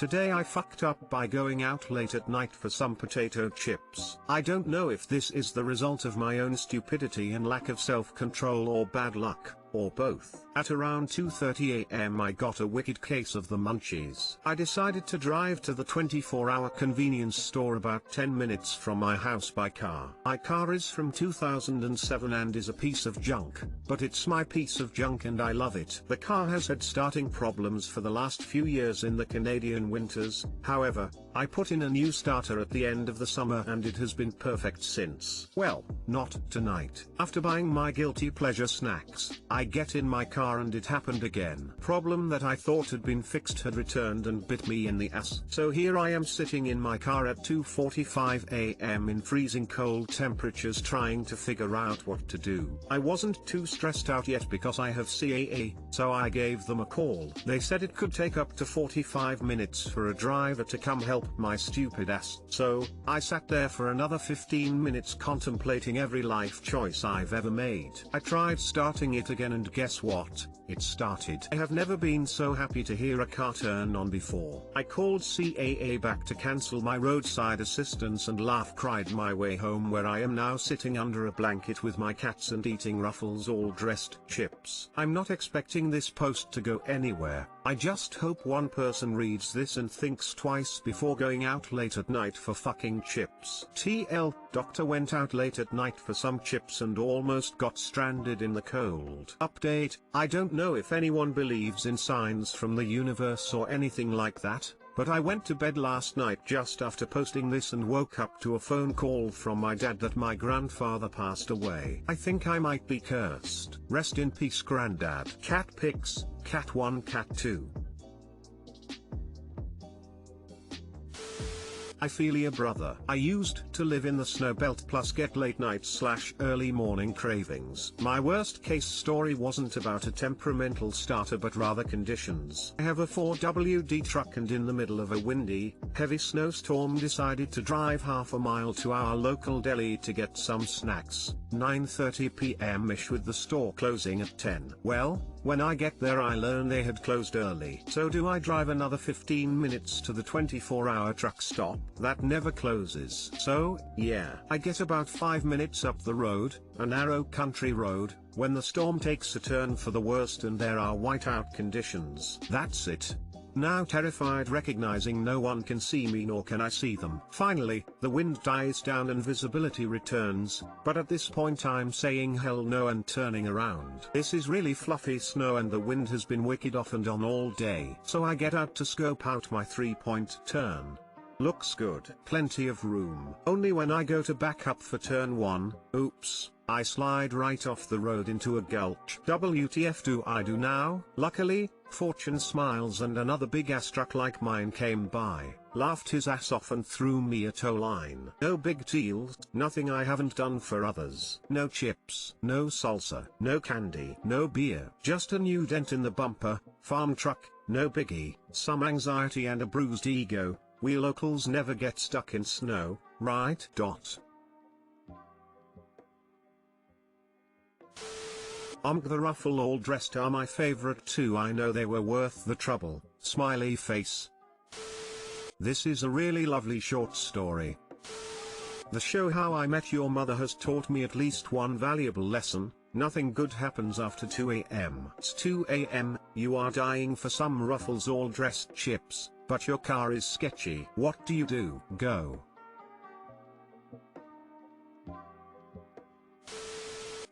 Today I fucked up by going out late at night for some potato chips. I don't know if this is the result of my own stupidity and lack of self-control or bad luck, or both. At around 2:30 AM I got a wicked case of the munchies. I decided to drive to the 24-hour convenience store about 10 minutes from my house by car. My car is from 2007 and is a piece of junk, but it's my piece of junk and I love it. The car has had starting problems for the last few years in the Canadian winters, however, I put in a new starter at the end of the summer and it has been perfect since. Well, not tonight. After buying my guilty pleasure snacks, I get in my car and it happened again. Problem that I thought had been fixed had returned and bit me in the ass. So here I am sitting in my car at 2:45 AM in freezing cold temperatures trying to figure out what to do. I wasn't too stressed out yet because I have CAA, so I gave them a call. They said it could take up to 45 minutes for a driver to come help my stupid ass. So, I sat there for another 15 minutes contemplating every life choice I've ever made. I tried starting it again and guess what? It started. I have never been so happy to hear a car turn on before. I called CAA back to cancel my roadside assistance and cried my way home where I am now sitting under a blanket with my cats and eating Ruffles all dressed chips. I'm not expecting this post to go anywhere. I just hope one person reads this and thinks twice before going out late at night for fucking chips. TL, doctor went out late at night for some chips and almost got stranded in the cold. Update, I don't know if anyone believes in signs from the universe or anything like that, but I went to bed last night just after posting this and woke up to a phone call from my dad that my grandfather passed away. I think I might be cursed. Rest in peace, granddad. Cat pics, cat 1, cat 2. I feel ya, brother. I used to live in the snow belt plus get late night / early morning cravings. My worst case story wasn't about a temperamental starter but rather conditions. I have a 4WD truck and in the middle of a windy, heavy snowstorm decided to drive half a mile to our local deli to get some snacks. 9:30 PM-ish with the store closing at 10. Well, when I get there I learn they had closed early. So do I drive another 15 minutes to the 24-hour truck stop? That never closes. So, yeah. I get about 5 minutes up the road, a narrow country road, when the storm takes a turn for the worst and there are whiteout conditions. That's it. Now terrified, recognizing no one can see me nor can I see them. Finally, the wind dies down and visibility returns, but at this point I'm saying hell no and turning around. This is really fluffy snow and the wind has been wicked off and on all day. So I get out to scope out my 3-point turn. Looks good. Plenty of room. Only when I go to back up for turn 1, oops, I slide right off the road into a gulch. WTF do I do now? Luckily, fortune smiles and another big ass truck like mine came by, laughed his ass off and threw me a tow line. No big deal, nothing I haven't done for others. No chips, no salsa, no candy, no beer, just a new dent in the bumper, farm truck, no biggie, some anxiety and a bruised ego. We locals never get stuck in snow, right? The Ruffle all dressed are my favorite too. I know they were worth the trouble. Smiley face. This is a really lovely short story. The show How I Met Your Mother has taught me at least one valuable lesson. Nothing good happens after 2 AM. It's 2 AM, you are dying for some Ruffles all dressed chips, but your car is sketchy. What do you do? Go.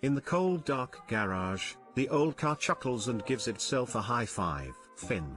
In the cold dark garage, the old car chuckles and gives itself a high five. Finn.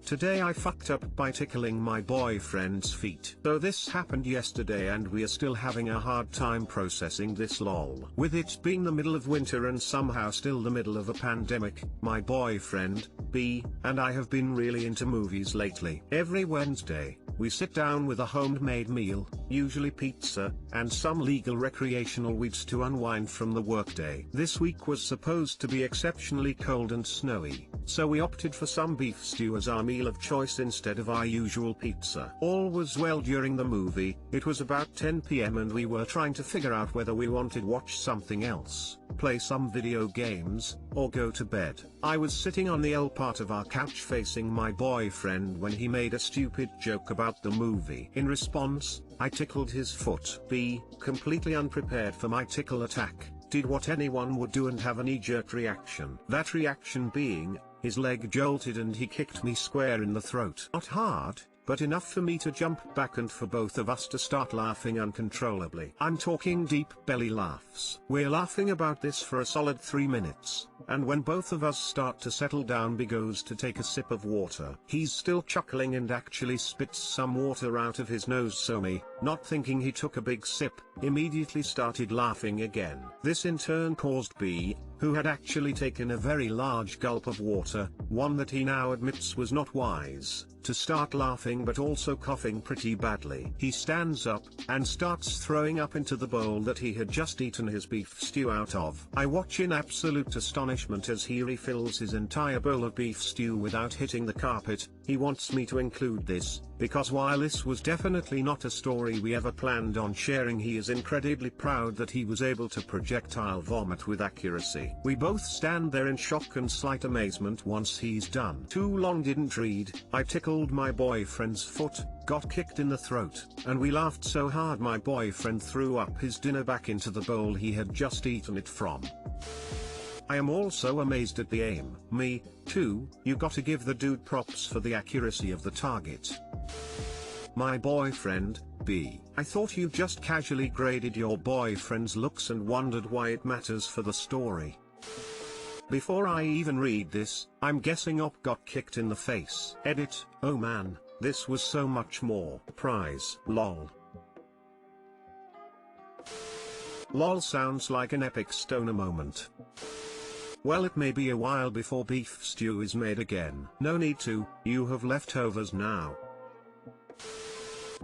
Today I fucked up by tickling my boyfriend's feet. So this happened yesterday and we are still having a hard time processing this lol. With it being the middle of winter and somehow still the middle of a pandemic, my boyfriend, B, and I have been really into movies lately. Every Wednesday, we sit down with a homemade meal, usually pizza, and some legal recreational weeds to unwind from the workday. This week was supposed to be exceptionally cold and snowy, so we opted for some beef stew as our meal of choice instead of our usual pizza. All was well during the movie. It was about 10 p.m. and we were trying to figure out whether we wanted to watch something else, play some video games, or go to bed. I was sitting on the L part of our couch facing my boyfriend when he made a stupid joke about the movie. In response, I tickled his foot. B, completely unprepared for my tickle attack, did what anyone would do and have a knee-jerk reaction. That reaction being, his leg jolted and he kicked me square in the throat. Not hard, but enough for me to jump back and for both of us to start laughing uncontrollably. I'm talking deep belly laughs. We're laughing about this for a solid 3 minutes, and when both of us start to settle down, B goes to take a sip of water. He's still chuckling and actually spits some water out of his nose, so me, not thinking he took a big sip, immediately started laughing again. This in turn caused B, who had actually taken a very large gulp of water, one that he now admits was not wise, to start laughing but also coughing pretty badly. He stands up, and starts throwing up into the bowl that he had just eaten his beef stew out of. I watch in absolute astonishment as he refills his entire bowl of beef stew without hitting the carpet. He wants me to include this, because while this was definitely not a story we ever planned on sharing, he is incredibly proud that he was able to projectile vomit with accuracy. We both stand there in shock and slight amazement once he's done. Too long didn't read. I tickled my boyfriend's foot, got kicked in the throat, and we laughed so hard my boyfriend threw up his dinner back into the bowl he had just eaten it from. I am also amazed at the aim. Me, too, you gotta give the dude props for the accuracy of the target. My boyfriend, B. I thought you just casually graded your boyfriend's looks and wondered why it matters for the story. Before I even read this, I'm guessing Op got kicked in the face. Edit, oh man, this was so much more. Prize, lol. Lol sounds like an epic stoner moment. Well, it may be a while before beef stew is made again. No need to, you have leftovers now.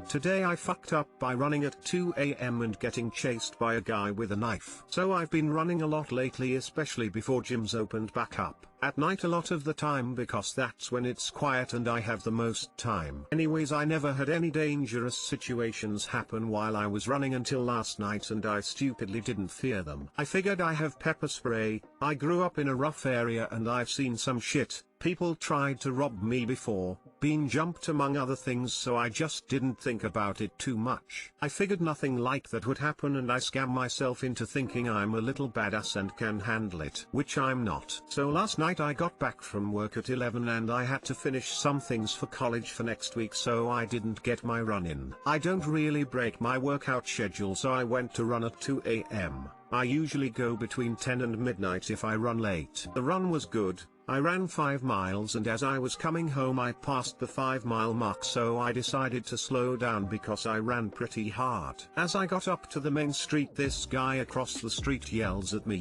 Today I fucked up by running at 2 a.m. and getting chased by a guy with a knife. So I've been running a lot lately, especially before gyms opened back up. At night a lot of the time because that's when it's quiet and I have the most time. Anyways, I never had any dangerous situations happen while I was running until last night, and I stupidly didn't fear them. I figured I have pepper spray. I grew up in a rough area and I've seen some shit. People tried to rob me before, been jumped among other things, so I just didn't think about it too much. I figured nothing like that would happen and I scam myself into thinking I'm a little badass and can handle it, which I'm not. So last night I got back from work at 11 and I had to finish some things for college for next week, so I didn't get my run in. I don't really break my workout schedule, so I went to run at 2 a.m. I usually go between 10 and midnight if I run late. The run was good. I ran 5 miles and as I was coming home I passed the 5-mile mark, so I decided to slow down because I ran pretty hard. As I got up to the main street, this guy across the street yells at me,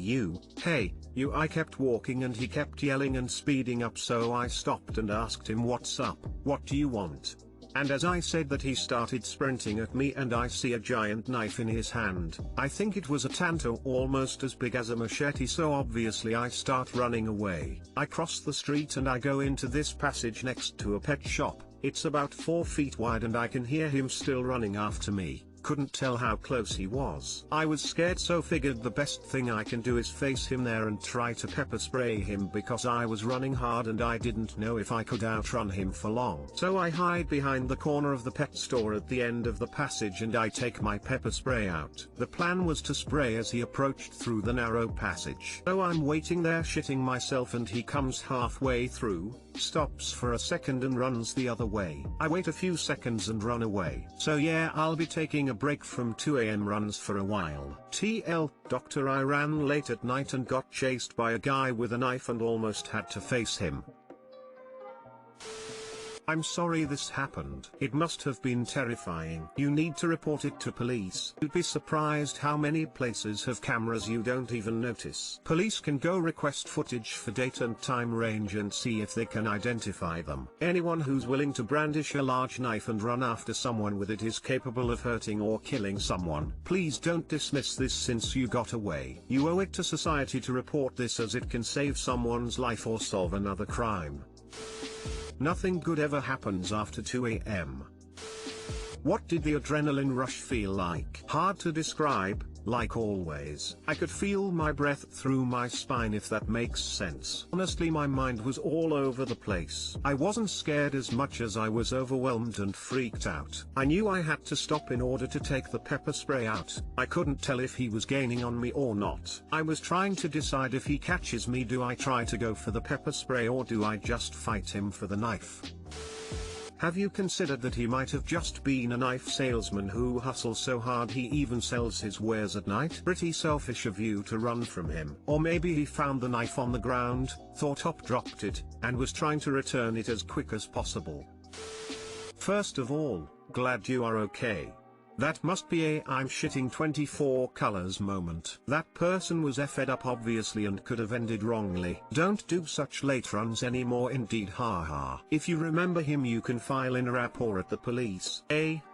hey, you. I kept walking and he kept yelling and speeding up, so I stopped and asked him what's up, what do you want? And as I said that, he started sprinting at me and I see a giant knife in his hand. I think it was a tanto almost as big as a machete, so obviously I start running away. I cross the street and I go into this passage next to a pet shop. It's about 4 feet wide and I can hear him still running after me. Couldn't tell how close he was. I was scared, so figured the best thing I can do is face him there and try to pepper spray him because I was running hard and I didn't know if I could outrun him for long. So I hide behind the corner of the pet store at the end of the passage and I take my pepper spray out. The plan was to spray as he approached through the narrow passage. So I'm waiting there shitting myself and he comes halfway through, stops for a second and runs the other way. I wait a few seconds and run away. So yeah, I'll be taking a break from 2 a.m. runs for a while. TL, Doctor, I ran late at night and got chased by a guy with a knife and almost had to face him. I'm sorry this happened. It must have been terrifying. You need to report it to police. You'd be surprised how many places have cameras you don't even notice. Police can go request footage for date and time range and see if they can identify them. Anyone who's willing to brandish a large knife and run after someone with it is capable of hurting or killing someone. Please don't dismiss this since you got away. You owe it to society to report this as it can save someone's life or solve another crime. Nothing good ever happens after 2 a.m. What did the adrenaline rush feel like? Hard to describe, like always. I could feel my breath through my spine, if that makes sense. Honestly, my mind was all over the place. I wasn't scared as much as I was overwhelmed and freaked out. I knew I had to stop in order to take the pepper spray out. I couldn't tell if he was gaining on me or not. I was trying to decide, if he catches me, do I try to go for the pepper spray or do I just fight him for the knife? Have you considered that he might have just been a knife salesman who hustles so hard he even sells his wares at night? Pretty selfish of you to run from him. Or maybe he found the knife on the ground, thought up, dropped it, and was trying to return it as quick as possible. First of all, glad you are okay. That must be a "I'm shitting 24 colors" moment. That person was fed up obviously and could have ended wrongly. Don't do such late runs anymore, indeed, haha. If you remember him, you can file in a rapport at the police.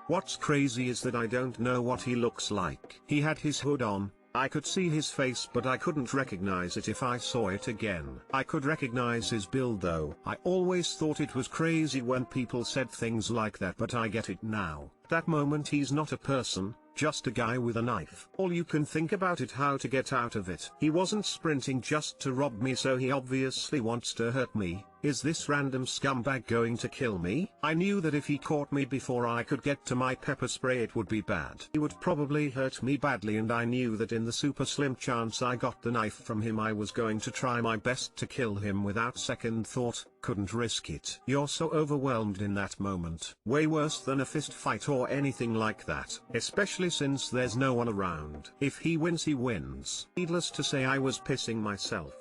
What's crazy is that I don't know what he looks like. He had his hood on. I could see his face, but I couldn't recognize it if I saw it again. I could recognize his build though. I always thought it was crazy when people said things like that, but I get it now. That moment, he's not a person, just a guy with a knife. All you can think about it, how to get out of it. He wasn't sprinting just to rob me, so he obviously wants to hurt me. Is this random scumbag going to kill me? I knew that if he caught me before I could get to my pepper spray, it would be bad. He would probably hurt me badly, and I knew that in the super slim chance I got the knife from him, I was going to try my best to kill him without second thought. Couldn't risk it. You're so overwhelmed in that moment. Way worse than a fist fight or anything like that, especially since there's no one around. If he wins, he wins. Needless to say, I was pissing myself.